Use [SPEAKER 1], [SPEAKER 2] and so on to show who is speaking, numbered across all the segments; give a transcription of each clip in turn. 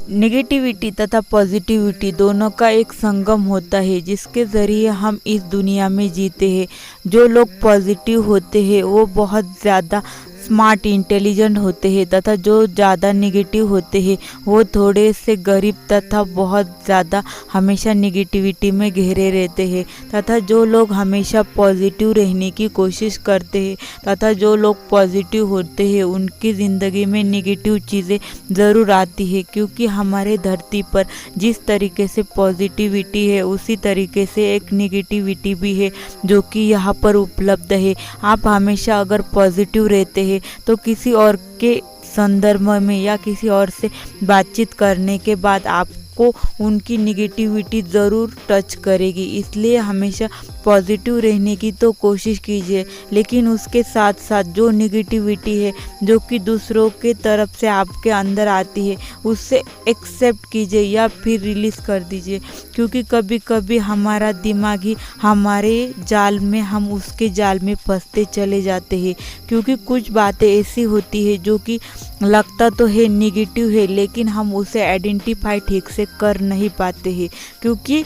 [SPEAKER 1] Negativity तथा positivity दोनों का एक संगम होता है जिसके ज़रिए हम इस दुनिया में जीते हैं। जो लोग पॉजिटिव होते हैं वो बहुत ज़्यादा स्मार्ट इंटेलिजेंट होते हैं तथा जो ज़्यादा नेगेटिव होते हैं वो थोड़े से गरीब तथा बहुत ज़्यादा हमेशा नेगेटिविटी में गहरे रहते हैं। तथा जो लोग हमेशा पॉजिटिव रहने की कोशिश करते हैं तथा जो लोग पॉजिटिव होते हैं उनकी ज़िंदगी में नेगेटिव चीज़ें ज़रूर आती है, क्योंकि हमारे धरती पर जिस तरीके से पॉजिटिविटी है उसी तरीके से एक नेगेटिविटी भी है जो कि यहाँ पर उपलब्ध है। आप हमेशा अगर पॉजिटिव रहते हैं तो किसी और के संदर्भ में या किसी और से बातचीत करने के बाद आपको उनकी नेगेटिविटी ज़रूर टच करेगी। इसलिए हमेशा पॉजिटिव रहने की तो कोशिश कीजिए, लेकिन उसके साथ साथ जो नेगेटिविटी है जो कि दूसरों के तरफ से आपके अंदर आती है उससे एक्सेप्ट कीजिए या फिर रिलीज़ कर दीजिए, क्योंकि कभी कभी हमारा दिमाग ही हमारे जाल में, हम उसके जाल में फंसते चले जाते हैं। क्योंकि कुछ बातें ऐसी होती है जो कि लगता तो है नेगेटिव है लेकिन हम उसे आइडेंटिफाई ठीक से कर नहीं पाते हैं, क्योंकि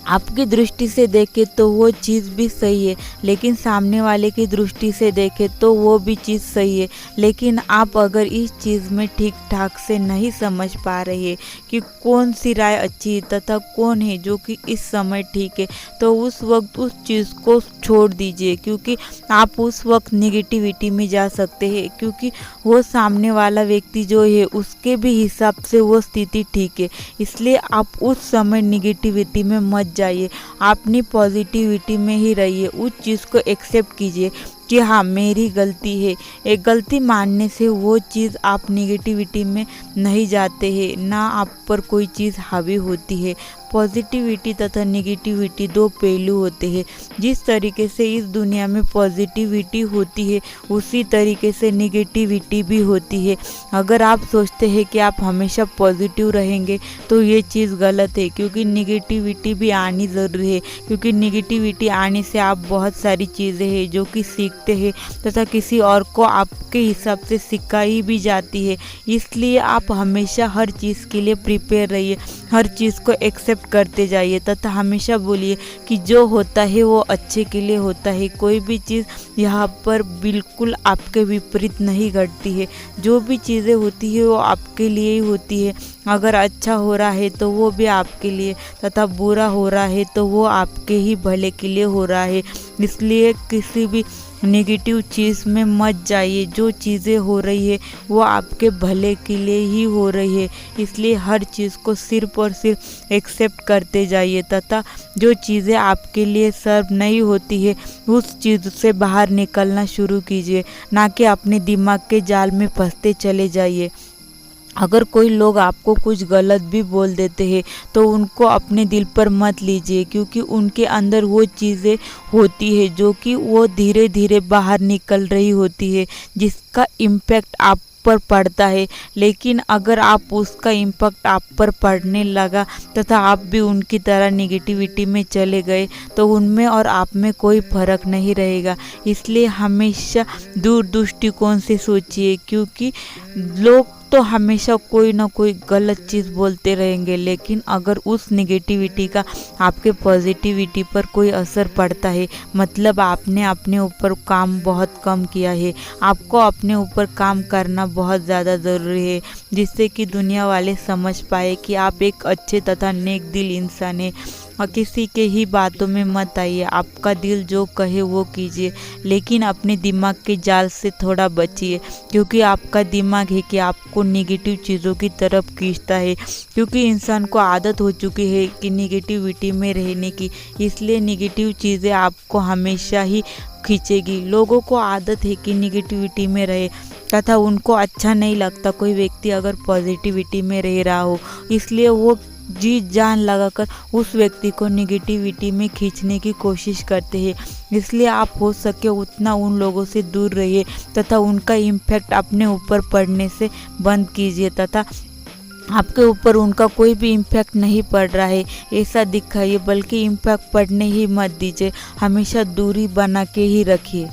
[SPEAKER 1] आपकी दृष्टि से देखें तो वो चीज़ भी सही है लेकिन सामने वाले की दृष्टि से देखें तो वो भी चीज़ सही है। लेकिन आप अगर इस चीज़ में ठीक ठाक से नहीं समझ पा रहे हैं कि कौन सी राय अच्छी है तथा कौन है जो कि इस समय ठीक है, तो उस वक्त उस चीज़ को छोड़ दीजिए, क्योंकि आप उस वक्त नेगेटिविटी में जा सकते हैं। क्योंकि वो सामने वाला व्यक्ति जो है उसके भी हिसाब से वो स्थिति ठीक है, इसलिए आप उस समय नेगेटिविटी में मत जाइए, अपनी पॉजिटिविटी में ही रहिए। उस चीज़ को एक्सेप्ट कीजिए कि हाँ मेरी गलती है। एक गलती मानने से वो चीज़ आप नेगेटिविटी में नहीं जाते हैं, ना आप पर कोई चीज़ हावी होती है। पॉजिटिविटी तथा नेगेटिविटी दो पहलू होते हैं। जिस तरीके से इस दुनिया में पॉजिटिविटी होती है उसी तरीके से नेगेटिविटी भी होती है। अगर आप सोचते हैं कि आप हमेशा पॉजिटिव रहेंगे तो ये चीज़ गलत है, क्योंकि नेगेटिविटी भी आनी ज़रूरी है। क्योंकि नेगेटिविटी आने से आप बहुत सारी चीज़ें हैं जो कि सीखते हैं तथा किसी और को आपके हिसाब से सिखाई भी जाती है। इसलिए आप हमेशा हर चीज़ के लिए प्रिपेयर रहिए, हर चीज़ को एक्सेप्ट करते जाइए तथा हमेशा बोलिए कि जो होता है वो अच्छे के लिए होता है। कोई भी चीज़ यहाँ पर बिल्कुल आपके विपरीत नहीं घटती है। जो भी चीज़ें होती है वो आपके लिए ही होती है। अगर अच्छा हो रहा है तो वो भी आपके लिए तथा बुरा हो रहा है तो वो आपके ही भले के लिए हो रहा है। इसलिए किसी भी नेगेटिव चीज़ में मत जाइए। जो चीज़ें हो रही है वो आपके भले के लिए ही हो रही है, इसलिए हर चीज़ को सिर्फ और सिर्फ एक्सेप्ट करते जाइए तथा जो चीज़ें आपके लिए सर्व नहीं होती है उस चीज़ से बाहर निकलना शुरू कीजिए, ना कि अपने दिमाग के जाल में फंसते चले जाइए। अगर कोई लोग आपको कुछ गलत भी बोल देते हैं तो उनको अपने दिल पर मत लीजिए, क्योंकि उनके अंदर वो चीज़ें होती है जो कि वो धीरे धीरे बाहर निकल रही होती है, जिसका इम्पैक्ट आप पर पड़ता है। लेकिन अगर आप उसका इम्पैक्ट आप पर पड़ने लगा तथा आप भी उनकी तरह नेगेटिविटी में चले गए तो उनमें और आप में कोई फ़र्क नहीं रहेगा। इसलिए हमेशा दूर दृष्टिकोण से सोचिए, क्योंकि लोग तो हमेशा कोई ना कोई गलत चीज़ बोलते रहेंगे, लेकिन अगर उस नेगेटिविटी का आपके पॉजिटिविटी पर कोई असर पड़ता है मतलब आपने अपने ऊपर काम बहुत कम किया है। आपको अपने ऊपर काम करना बहुत ज़्यादा ज़रूरी है, जिससे कि दुनिया वाले समझ पाए कि आप एक अच्छे तथा नेक दिल इंसान हैं। और किसी के ही बातों में मत आइए, आपका दिल जो कहे वो कीजिए, लेकिन अपने दिमाग के जाल से थोड़ा बचिए, क्योंकि आपका दिमाग है कि आपको नेगेटिव चीज़ों की तरफ खींचता है। क्योंकि इंसान को आदत हो चुकी है कि नेगेटिविटी में रहने की, इसलिए नेगेटिव चीज़ें आपको हमेशा ही खींचेगी। लोगों को आदत है कि नेगेटिविटी में रहे तथा उनको अच्छा नहीं लगता कोई व्यक्ति अगर पॉजिटिविटी में रह रहा हो, इसलिए वो जी जान लगाकर उस व्यक्ति को नेगेटिविटी में खींचने की कोशिश करते हैं। इसलिए आप हो सके उतना उन लोगों से दूर रहिए तथा उनका इम्पैक्ट अपने ऊपर पड़ने से बंद कीजिए तथा आपके ऊपर उनका कोई भी इम्पैक्ट नहीं पड़ रहा है ऐसा दिखाइए, बल्कि इम्पैक्ट पड़ने ही मत दीजिए। हमेशा दूरी बना के ही रखिए।